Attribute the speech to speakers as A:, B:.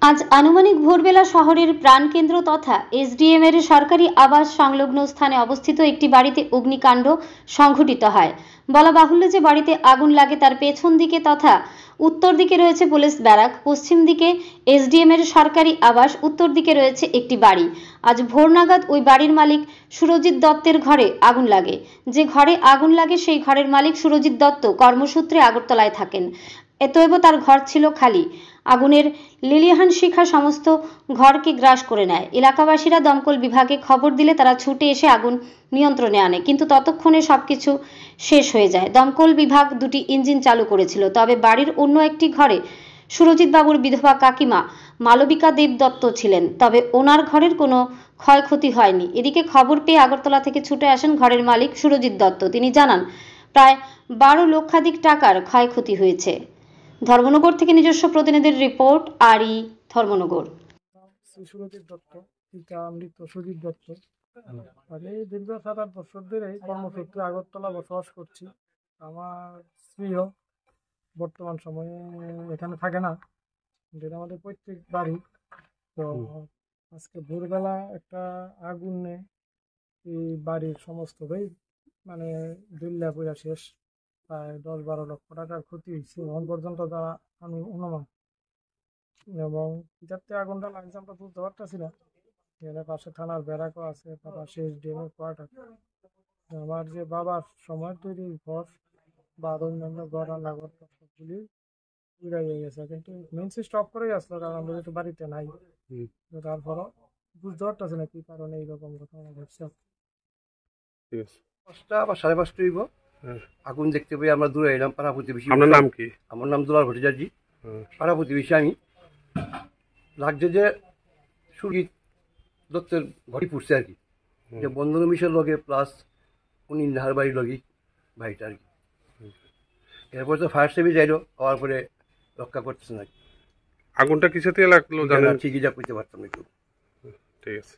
A: আজ আনুমানিক ভোরবেলা শহরের প্রাণকেন্দ্র তথা এসডিএম এর সরকারি আবাস সংলগ্ন স্থানে অবস্থিত একটি বাড়িতে অগ্নিকাণ্ড সংঘটিত হয়। বলা বাহুল্য যে বাড়িতে আগুন লাগে তার পেছন দিকে তথা উত্তর দিকে রয়েছে পুলিশ ব্যারাক, পশ্চিম দিকে এসডিএম এর সরকারি আবাস, উত্তর দিকে রয়েছে একটি বাড়ি। আজ ভোর নাগাদ ওই বাড়ির মালিক সুরজিৎ দত্তের ঘরে আগুন লাগে। যে ঘরে আগুন লাগে সেই ঘরের মালিক সুরজিৎ দত্ত কর্মসূত্রে আগরতলায় থাকেন। এতএব তার ঘর ছিল খালি। আগুনের লিলিহান শিখা সমস্ত ঘরকে গ্রাস করে নেয়। এলাকাবাসীরা দমকল বিভাগে খবর দিলে তারা ছুটে এসে আগুন নিয়ন্ত্রণে আনে, কিন্তু ততক্ষণে সবকিছু শেষ হয়ে যায়। দমকল বিভাগ দুটি ইঞ্জিন চালু করেছিল, তবে বাড়ির অন্য একটি ঘরে সুরজিৎ বাবুর বিধবা কাকিমা মালবিকা দেব দত্ত ছিলেন, তবে ওনার ঘরের কোনো ক্ষয়ক্ষতি হয়নি। এদিকে খবর পেয়ে আগরতলা থেকে ছুটে আসেন ঘরের মালিক সুরজিৎ দত্ত। তিনি জানান প্রায় 12 লক্ষাধিক টাকার ক্ষয়ক্ষতি হয়েছে। ধর্মনগর থেকে নিজস্ব প্রতিনিধির রিপোর্ট, আরই ধর্মনগর।
B: সুরজিৎ দত্ত, পিতা মৃত সুজিত দত্ত। আমি দীর্ঘ 7-8 বছর ধরে কর্মসূত্রে আগরতলা বসবাস করছি। আমার স্ত্রীও বর্তমান সময়ে এখানে থাকে না, যেটা আমাদের পৈতৃক বাড়ি। তো আজকে ভোরবেলা একটা আগুনে এই বাড়ির সমস্তটাই মানে দুল্লা পুরা শেষ। প্রায় 10-12 লক্ষ টাকার ক্ষতি হয়েছে এখন পর্যন্ত, তারা আমি অনুমান। এবং যাতে আগুনটা লাগছে আমরা বুঝতে পারতেছি না। এখানে পাশে থানার ব্যারাকও আছে, পাশে এসডিএমের কোয়ার্টার। আমার যে বাবার সময় তৈরি ঘর বা অন্যান্য ঘর রান্নাঘর সবগুলি উড়ে গেছে, কিন্তু মেন সুইচ অফ করেই আসলো, কারণ আমরা যেহেতু বাড়িতে নাই। তারপরও বুঝতে পারতেছি না কি কারণে এইরকম ঘটনা ঘটছে।
C: 5টা বা 5:30 হইব। আগুন দেখতে পেয়ে আমরা দূরে এলাম, পাড়া প্রতিবেশী।
D: আপনার নাম কি?
C: আমার নাম দুলাল ভট্টাচার্য, পাড়া প্রতিবেশী আমি। লাগছে যে সুরজিৎ দত্তের ঘটি পুষছে আর কি, যে বন্ধন মিশের লগে প্লাস উনি নাহার বাড়ির লগে ভাইটা আর কি। এরপর তো ফায়ার সার্ভিস আইলো, হওয়ার পরে রক্ষা করতেছে না।
D: আগুনটা কিসে থেকে লাগলো জানেন?
C: ঠিকই যা করতে পারতাম একটু।
D: ঠিক আছে।